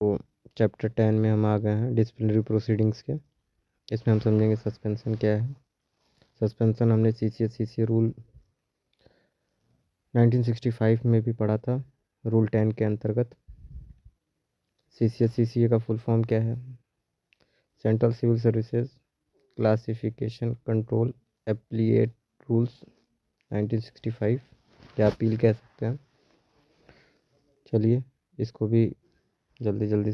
तो चैप्टर 10 में हम आ गए हैं डिसिप्लिनरी प्रोसीडिंग्स के। इसमें हम समझेंगे सस्पेंशन क्या है। सस्पेंशन हमने CCA रूल 1965 में भी पढ़ा था, रूल 10 के अंतर्गत। CCA का फुल फॉर्म क्या है? Central civil services classification control appeal rules 1965, या अपील कह सकते हैं। चलिए इसको भी जल्दी जल्दी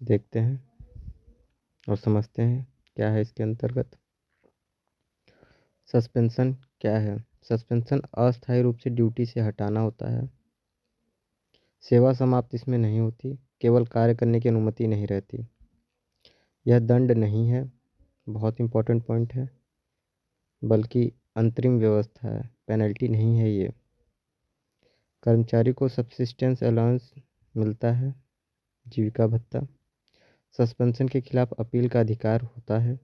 देखते हैं और समझते हैं क्या है इसके अंतर्गत। सस्पेंशन क्या है? सस्पेंशन अस्थायी रूप से ड्यूटी से हटाना होता है। सेवा समाप्त इसमें नहीं होती, केवल कार्य करने की अनुमति नहीं रहती। यह दंड नहीं है, बहुत इंपॉर्टेंट पॉइंट है, बल्कि अंतरिम व्यवस्था है, पेनल्टी नहीं है ये। कर्मचारी को सब्सिस्टेंस अलाउंस मिलता है, जीविका भत्ता। सस्पेंशन के खिलाफ अपील का अधिकार होता है।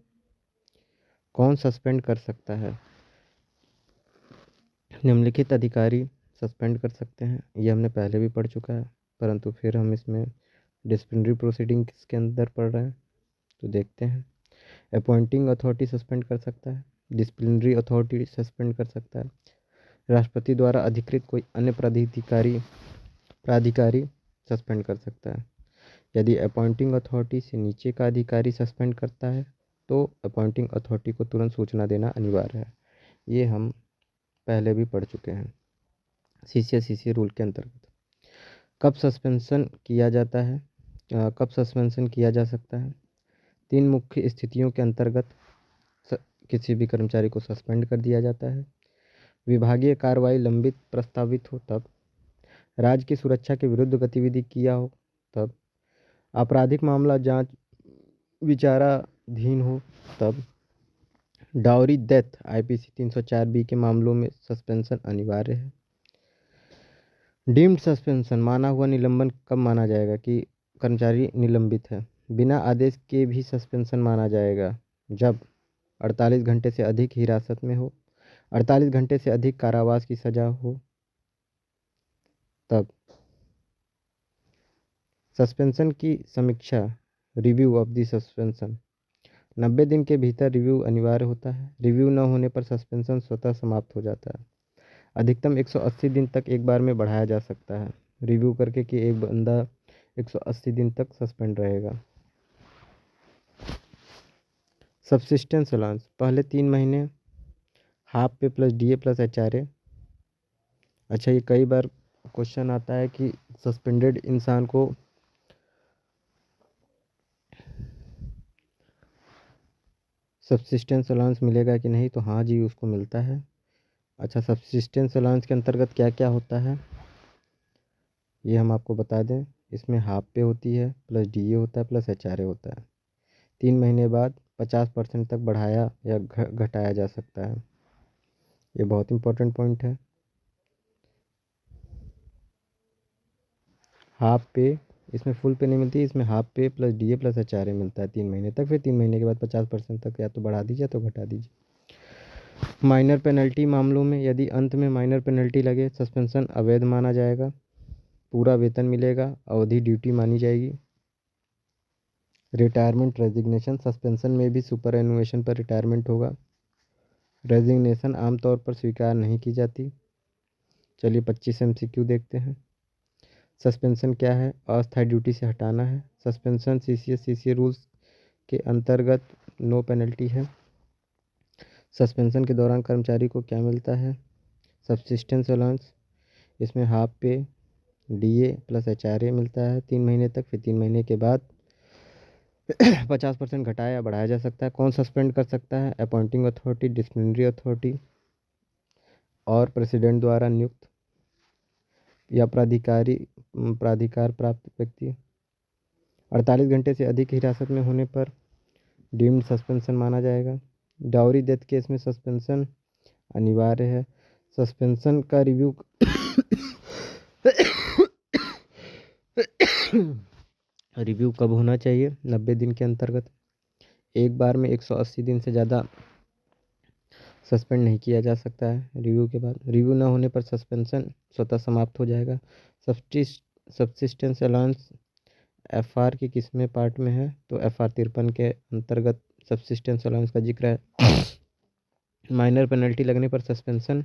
कौन सस्पेंड कर सकता है? निम्नलिखित अधिकारी सस्पेंड कर सकते हैं। ये हमने पहले भी पढ़ चुका है, परंतु फिर हम इसमें डिसिप्लिनरी प्रोसीडिंग्स के अंदर पढ़ रहे हैं, तो देखते हैं। अपॉइंटिंग अथॉरिटी सस्पेंड कर सकता है, डिसिप्लिनरी अथॉरिटी सस्पेंड कर सकता है, राष्ट्रपति द्वारा अधिकृत कोई अन्य प्राधिकारी सस्पेंड कर सकता है। यदि अपॉइंटिंग अथॉरिटी से नीचे का अधिकारी सस्पेंड करता है तो अपॉइंटिंग अथॉरिटी को तुरंत सूचना देना अनिवार्य है। ये हम पहले भी पढ़ चुके हैं CCA रूल के अंतर्गत। कब सस्पेंशन किया जाता है? कब सस्पेंशन किया जा सकता है? 3 मुख्य स्थितियों के अंतर्गत किसी भी कर्मचारी को सस्पेंड कर दिया जाता है। विभागीय कार्रवाई लंबित प्रस्तावित हो तब, राज्य की सुरक्षा के विरुद्ध गतिविधि किया हो तब, आपराधिक मामला जांच विचाराधीन हो तब, डाउरी डेथ IPC 304B के मामलों में सस्पेंशन अनिवार्य है। डीम्ड सस्पेंशन माना हुआ निलंबन कब माना जाएगा कि कर्मचारी निलंबित है? बिना आदेश के भी सस्पेंशन माना जाएगा जब 48 घंटे से अधिक हिरासत में हो, 48 घंटे से अधिक कारावास की सजा हो तब। सस्पेंशन की समीक्षा, रिव्यू ऑफ द सस्पेंशन, 90 दिन के भीतर रिव्यू अनिवार्य होता है। रिव्यू न होने पर सस्पेंशन स्वतः समाप्त हो जाता है। अधिकतम 180 दिन तक एक बार में बढ़ाया जा सकता है, रिव्यू करके कि एक बंदा 180 दिन तक सस्पेंड रहेगा। सब्सिस्टेंस अलाउंस, पहले 3 महीने हाफ पे प्लस DA प्लस HRA। अच्छा, ये कई बार क्वेश्चन आता है कि सस्पेंडेड इंसान को सब्सिस्टेंस अलाउंस मिलेगा कि नहीं, तो हाँ जी, उसको मिलता है। अच्छा, सब्सिस्टेंस अलाउंस के अंतर्गत क्या क्या होता है ये हम आपको बता दें। इसमें हाफ पे होती है, प्लस DA होता है, प्लस HRA होता है। 3 महीने बाद 50% तक बढ़ाया या घटाया जा सकता है। ये बहुत इंपॉर्टेंट पॉइंट है। हाफ पे, इसमें फुल पे नहीं मिलती, इसमें हाफ पे प्लस DA प्लस HRA मिलता है 3 महीने तक। फिर 3 महीने के बाद 50% तक या तो बढ़ा दीजिए या तो घटा दीजिए। माइनर पेनल्टी मामलों में यदि अंत में माइनर पेनल्टी लगे, सस्पेंशन अवैध माना जाएगा। पूरा वेतन मिलेगा, अवधि ड्यूटी मानी जाएगी। रिटायरमेंट रेजिग्नेशन, सस्पेंशन में भी सुपर एनुएशन पर रिटायरमेंट होगा। रेजिग्नेशन आमतौर पर स्वीकार नहीं की जाती। चलिए 25 MCQ देखते हैं। सस्पेंशन क्या है? अस्थायी ड्यूटी से हटाना है। सस्पेंशन CCA रूल्स के अंतर्गत नो पेनल्टी है। सस्पेंशन के दौरान कर्मचारी को क्या मिलता है? सब्सिस्टेंस अलाउंस, इसमें हाफ पे DA प्लस HRA मिलता है 3 महीने तक। फिर 3 महीने के बाद 50% घटाया या बढ़ाया जा सकता है। कौन सस्पेंड कर सकता है? अपॉइंटिंग अथॉरिटी, डिसिप्लिनरी अथॉरिटी और प्रेसिडेंट द्वारा नियुक्त या प्राधिकार प्राप्त व्यक्ति। 48 घंटे से अधिक हिरासत में होने पर डीम्ड सस्पेंशन माना जाएगा। डाउरी डेथ केस में सस्पेंशन अनिवार्य है। सस्पेंशन का रिव्यू रिव्यू कब होना चाहिए? 90 दिन के अंतर्गत। एक बार में 180 दिन से ज़्यादा सस्पेंड नहीं किया जा सकता है रिव्यू के बाद। रिव्यू ना होने पर सस्पेंशन स्वतः समाप्त हो जाएगा। सब्सिस्टेंस अलाउंस FR की किसमें पार्ट में है, तो FR 53 के अंतर्गत सब्सिस्टेंस अलाउंस का जिक्र है। माइनर पेनल्टी लगने पर सस्पेंशन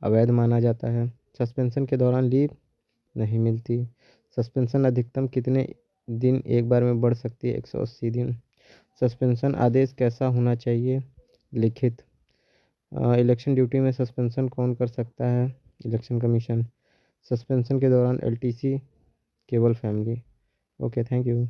अवैध माना जाता है। सस्पेंशन के दौरान लीव नहीं मिलती। सस्पेंशन अधिकतम कितने दिन एक बार में बढ़ सकती है, 180 दिन। सस्पेंशन आदेश कैसा होना चाहिए, लिखित। इलेक्शन ड्यूटी में सस्पेंशन कौन कर सकता है, इलेक्शन कमीशन। सस्पेंशन के दौरान LTC केवल फैमिली। Okay, thank you.